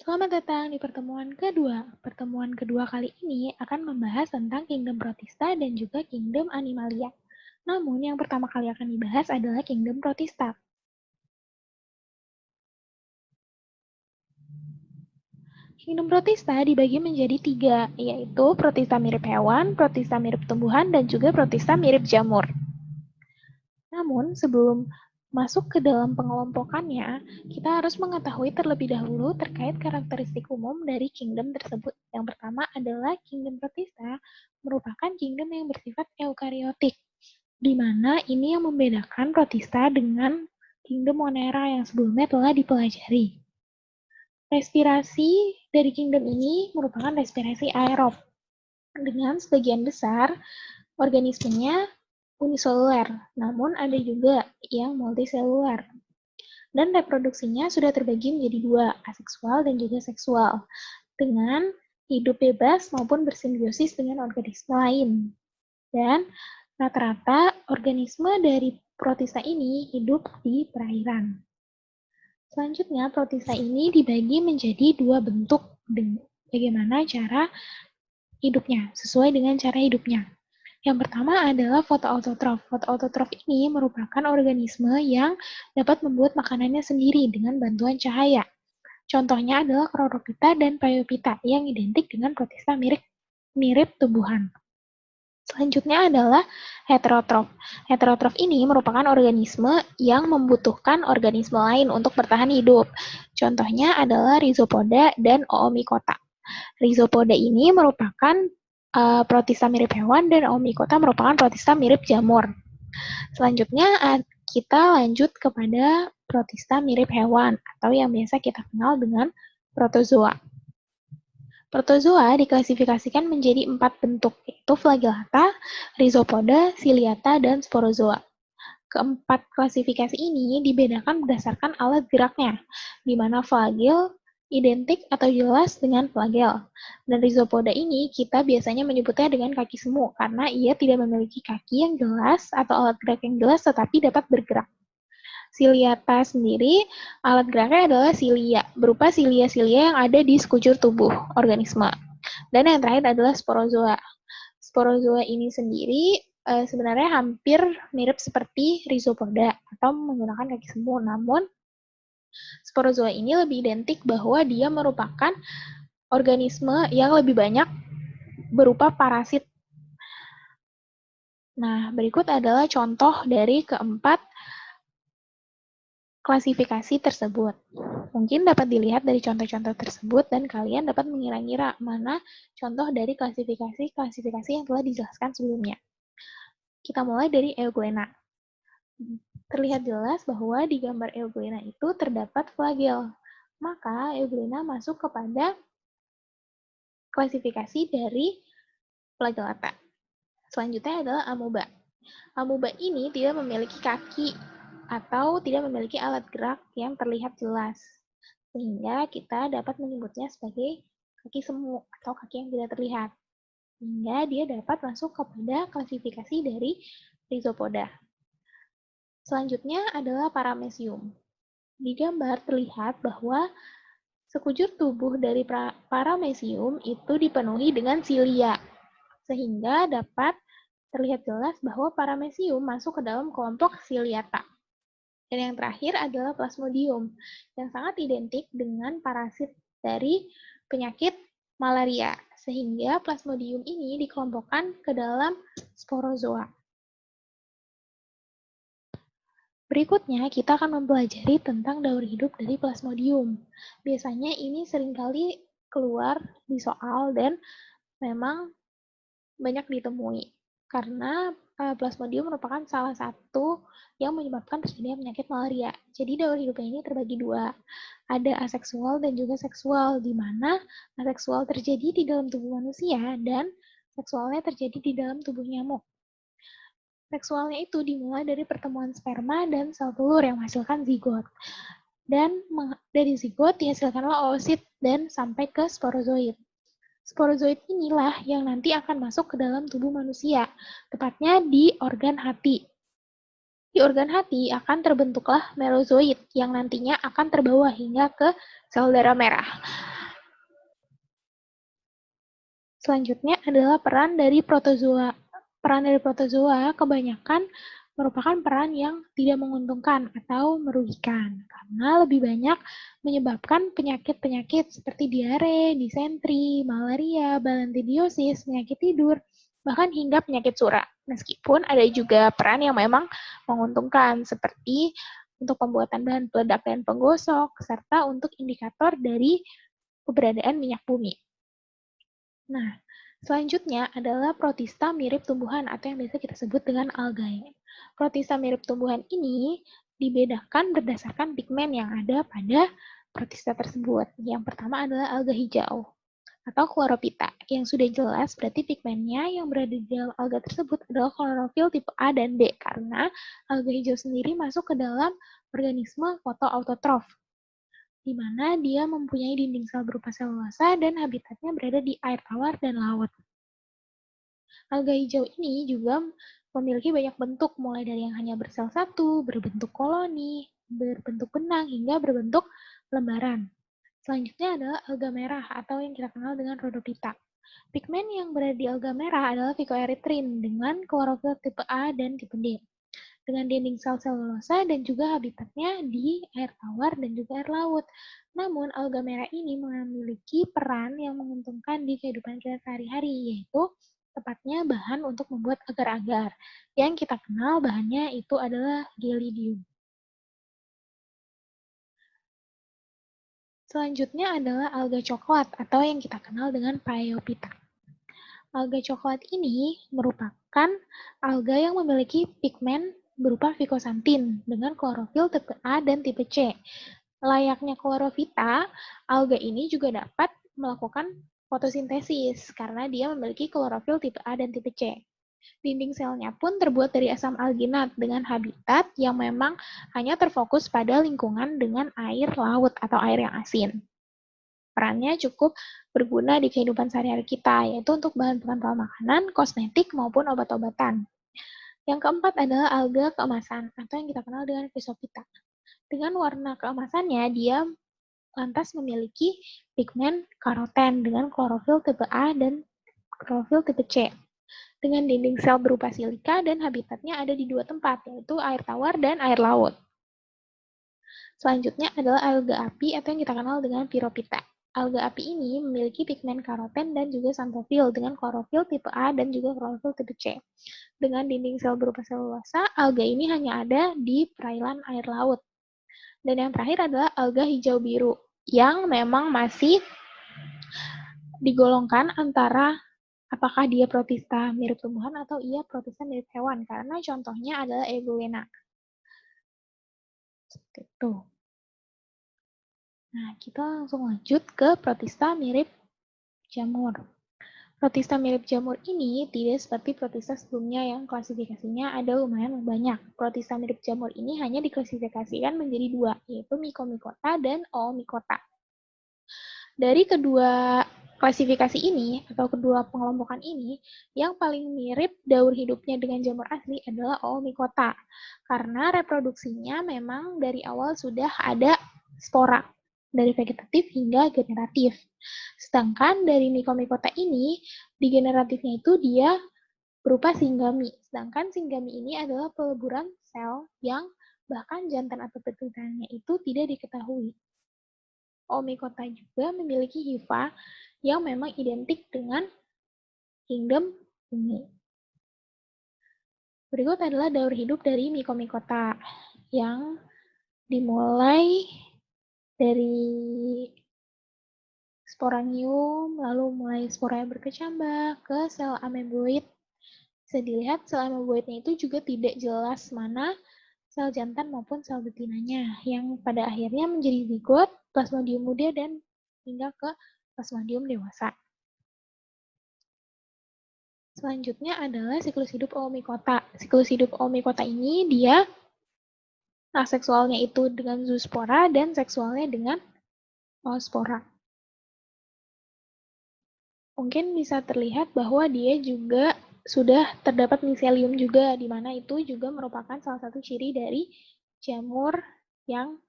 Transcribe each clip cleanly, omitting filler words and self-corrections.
Selamat datang di pertemuan kedua. Pertemuan kedua kali ini akan membahas tentang Kingdom Protista dan juga Kingdom Animalia. Namun yang pertama kali akan dibahas adalah Kingdom Protista. Kingdom Protista dibagi menjadi 3, yaitu Protista mirip hewan, Protista mirip tumbuhan, dan juga Protista mirip jamur. Namun, sebelum masuk ke dalam pengelompokannya, kita harus mengetahui terlebih dahulu terkait karakteristik umum dari kingdom tersebut. Yang pertama adalah Kingdom Protista merupakan kingdom yang bersifat eukariotik, di mana ini yang membedakan Protista dengan Kingdom Monera yang sebelumnya telah dipelajari. Respirasi dari kingdom ini merupakan respirasi aerob, dengan sebagian besar organismenya uniseluler, namun ada juga yang multiseluler. Dan reproduksinya sudah terbagi menjadi 2, aseksual dan juga seksual, dengan hidup bebas maupun bersimbiosis dengan organisme lain. Dan rata-rata organisme dari protista ini hidup di perairan. Selanjutnya, protista ini dibagi menjadi 2 bentuk bagaimana cara hidupnya, sesuai dengan cara hidupnya. Yang pertama adalah fotoautotrof. Fotoautotrof ini merupakan organisme yang dapat membuat makanannya sendiri dengan bantuan cahaya. Contohnya adalah Chlorophyta dan Phaeophyta yang identik dengan protista mirip tumbuhan. Selanjutnya adalah heterotrof. Heterotrof ini merupakan organisme yang membutuhkan organisme lain untuk bertahan hidup. Contohnya adalah Rhizopoda dan Oomycota. Rhizopoda ini merupakan protista mirip hewan dan Oomycota merupakan protista mirip jamur. Selanjutnya kita lanjut kepada protista mirip hewan atau yang biasa kita kenal dengan protozoa. Protozoa diklasifikasikan menjadi 4 bentuk, yaitu flagellata, rhizopoda, ciliata, dan sporozoa. Keempat klasifikasi ini dibedakan berdasarkan alat geraknya, di mana flagel identik atau jelas dengan flagel. Dan rhizopoda ini kita biasanya menyebutnya dengan kaki semu, karena ia tidak memiliki kaki yang jelas atau alat gerak yang jelas, tetapi dapat bergerak. Ciliata sendiri, alat geraknya adalah silia, berupa silia-silia yang ada di sekujur tubuh organisme. Dan yang terakhir adalah sporozoa. Sporozoa ini sendiri sebenarnya hampir mirip seperti rhizopoda atau menggunakan kaki semu, namun sporozoa ini lebih identik bahwa dia merupakan organisme yang lebih banyak berupa parasit. Nah, berikut adalah contoh dari keempat klasifikasi tersebut. Mungkin dapat dilihat dari contoh-contoh tersebut dan kalian dapat mengira-ngira mana contoh dari klasifikasi yang telah dijelaskan sebelumnya. Kita mulai dari Euglena. Terlihat jelas bahwa di gambar Euglena itu terdapat flagel. Maka Euglena masuk kepada klasifikasi dari flagellata. Selanjutnya adalah amoeba. Amoeba ini tidak memiliki kaki atau tidak memiliki alat gerak yang terlihat jelas, sehingga kita dapat menyebutnya sebagai kaki semu atau kaki yang tidak terlihat, sehingga dia dapat masuk kepada klasifikasi dari rhizopoda. Selanjutnya adalah paramecium. Di gambar terlihat bahwa sekujur tubuh dari paramecium itu dipenuhi dengan silia, sehingga dapat terlihat jelas bahwa paramecium masuk ke dalam kelompok ciliata. Dan yang terakhir adalah plasmodium, yang sangat identik dengan parasit dari penyakit malaria, sehingga plasmodium ini dikelompokkan ke dalam sporozoa. Berikutnya, kita akan mempelajari tentang daur hidup dari plasmodium. Biasanya ini seringkali keluar di soal dan memang banyak ditemui, karena plasmodium merupakan salah satu yang menyebabkan terjadinya penyakit malaria. Jadi daur hidupnya ini terbagi 2. Ada aseksual dan juga seksual, di mana aseksual terjadi di dalam tubuh manusia dan seksualnya terjadi di dalam tubuh nyamuk. Seksualnya itu dimulai dari pertemuan sperma dan sel telur yang menghasilkan zigot. Dan dari zigot dihasilkanlah oosit dan sampai ke sporozoid. Sporozoid inilah yang nanti akan masuk ke dalam tubuh manusia, tepatnya di organ hati. Di organ hati akan terbentuklah merozoid yang nantinya akan terbawa hingga ke sel darah merah. Selanjutnya adalah peran dari protozoa. Peran dari protozoa kebanyakan merupakan peran yang tidak menguntungkan atau merugikan, karena lebih banyak menyebabkan penyakit-penyakit seperti diare, disentri, malaria, balantidiosis, penyakit tidur, bahkan hingga penyakit surah. Meskipun ada juga peran yang memang menguntungkan, seperti untuk pembuatan bahan peledak dan penggosok, serta untuk indikator dari keberadaan minyak bumi. Nah, selanjutnya adalah protista mirip tumbuhan atau yang biasa kita sebut dengan algae. Protista mirip tumbuhan ini dibedakan berdasarkan pigmen yang ada pada protista tersebut. Yang pertama adalah alga hijau atau chlorophyta. Yang sudah jelas berarti pigmennya yang berada di dalam alga tersebut adalah klorofil tipe A dan D karena alga hijau sendiri masuk ke dalam organisme fotoautotrof, di mana dia mempunyai dinding sel berupa selulosa dan habitatnya berada di air tawar dan laut. Alga hijau ini juga memiliki banyak bentuk, mulai dari yang hanya bersel satu, berbentuk koloni, berbentuk benang, hingga berbentuk lembaran. Selanjutnya adalah alga merah atau yang kita kenal dengan rhodophyta. Pigmen yang berada di alga merah adalah phycoerythrin dengan klorofil tipe A dan tipe D, dengan dinding sel selulosa dan juga habitatnya di air tawar dan juga air laut. Namun, alga merah ini memiliki peran yang menguntungkan di kehidupan kita sehari-hari, yaitu tepatnya bahan untuk membuat agar-agar. Yang kita kenal bahannya itu adalah gelidium. Selanjutnya adalah alga coklat atau yang kita kenal dengan Phaeophyta. Alga coklat ini merupakan alga yang memiliki pigmen berupa ficosantin dengan klorofil tipe A dan tipe C. Layaknya Chlorophyta, alga ini juga dapat melakukan fotosintesis karena dia memiliki klorofil tipe A dan tipe C. Dinding selnya pun terbuat dari asam alginat dengan habitat yang memang hanya terfokus pada lingkungan dengan air laut atau air yang asin. Perannya cukup berguna di kehidupan sehari-hari kita, yaitu untuk bahan pengental makanan, kosmetik, maupun obat-obatan. Yang keempat adalah alga keemasan, atau yang kita kenal dengan Chrysophyta. Dengan warna keemasannya, dia lantas memiliki pigmen karoten dengan klorofil tipe A dan klorofil tipe C. Dengan dinding sel berupa silika dan habitatnya ada di dua tempat, yaitu air tawar dan air laut. Selanjutnya adalah alga api atau yang kita kenal dengan Pyrrhophyta. Alga api ini memiliki pigmen karoten dan juga xanthophyll dengan klorofil tipe A dan juga klorofil tipe C. Dengan dinding sel berupa selulosa, alga ini hanya ada di perairan air laut. Dan yang terakhir adalah alga hijau biru, yang memang masih digolongkan antara apakah dia protista mirip tumbuhan atau ia protista mirip hewan, karena contohnya adalah Eugenia. Seperti itu. Nah, kita langsung lanjut ke protista mirip jamur. Protista mirip jamur ini tidak seperti protista sebelumnya yang klasifikasinya ada lumayan banyak. Protista mirip jamur ini hanya diklasifikasikan menjadi dua, yaitu Mycomycota dan Oomycota. Dari kedua klasifikasi ini, atau kedua pengelompokan ini, yang paling mirip daur hidupnya dengan jamur asli adalah Oomycota, karena reproduksinya memang dari awal sudah ada spora, dari vegetatif hingga generatif. Sedangkan dari Mycomycota ini, di generatifnya itu dia berupa singgami. Sedangkan singgami ini adalah peleburan sel yang bahkan jantan atau betinanya itu tidak diketahui. Oomycota juga memiliki hifa yang memang identik dengan kingdom bumi. Berikut adalah daur hidup dari Mycomycota yang dimulai dari sporangium, lalu mulai sporanya berkecambah ke sel ameboid. Bisa dilihat sel ameboidnya itu juga tidak jelas mana sel jantan maupun sel betinanya, yang pada akhirnya menjadi zigot, plasmodium muda, dan hingga ke plasmodium dewasa. Selanjutnya adalah siklus hidup Oomycota. Siklus hidup Oomycota ini dia aseksualnya itu dengan zoospora dan seksualnya dengan oospora. Mungkin bisa terlihat bahwa dia juga sudah terdapat miselium juga, di mana itu juga merupakan salah satu ciri dari jamur yang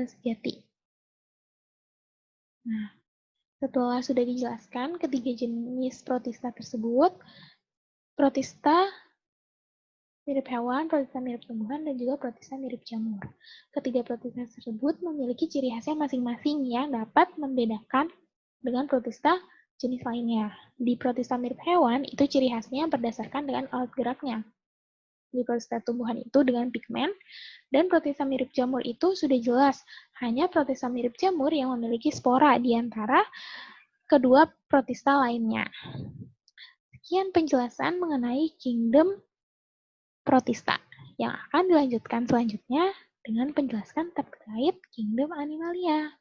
sejati. Nah, Setelah sudah dijelaskan ketiga jenis protista tersebut, protista mirip hewan, protista mirip tumbuhan, dan juga protista mirip jamur. Ketiga protista tersebut memiliki ciri khasnya masing-masing yang dapat membedakan dengan protista jenis lainnya. Di protista mirip hewan, itu ciri khasnya berdasarkan dengan alat geraknya. Di protista tumbuhan itu dengan pigmen, dan protista mirip jamur itu sudah jelas, hanya protista mirip jamur yang memiliki spora di antara kedua protista lainnya. Sekian penjelasan mengenai kingdom protista, yang akan dilanjutkan selanjutnya dengan penjelasan terkait kingdom animalia.